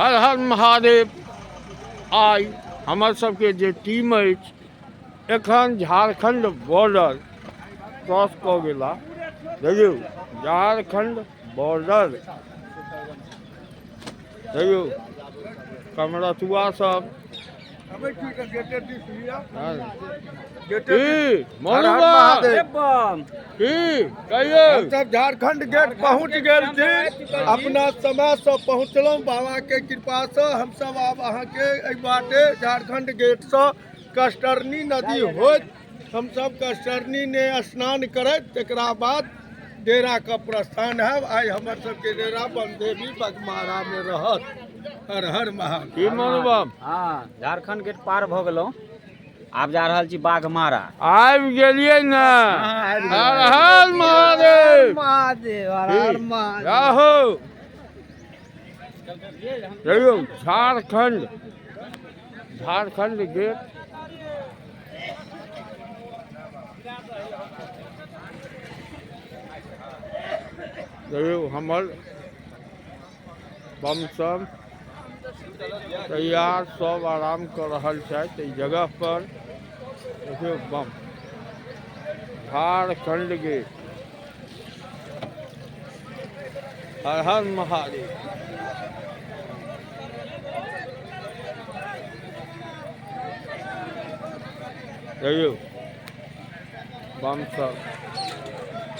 हर हर महादेव। आई हमर सबके जे टीम अछि एखन झारखंड बॉर्डर क्रॉस कऽ गेला। देखियौ झारखंड बॉर्डर, देखियौ कमरथुआ सब। कहियो हम सब झारखंड गेट पहुंच गेल छी। अपना समय से पहुंचलहुं बाबा के कृपा से। हम सब आब अहाँ के एहि बाटे झारखंड गेट से कष्टरनी नदी होइत हम सब कष्टरनी ने स्नान करैत तकरा बाद डेरा का प्रस्थान है। आई हमर सबके डेरा बमदेवी बगमारा में रहत। हर हर महादेव। हाँ, झारखंड गेट पार भ गेलहुँ, आब जा रहल छी बाघमारा। आबि गेलियै ने। हर हर महादेव। महादेव हर हर महादेव। राहो देखियौ झारखंड, झारखंड गेट। देखियौ हमर बम सब तैयार, सब आराम कर रहल छथि एहि जगह पर। देखियौ बम, झारखंड गेट। हर हर महादेव। देखियौ बम सब।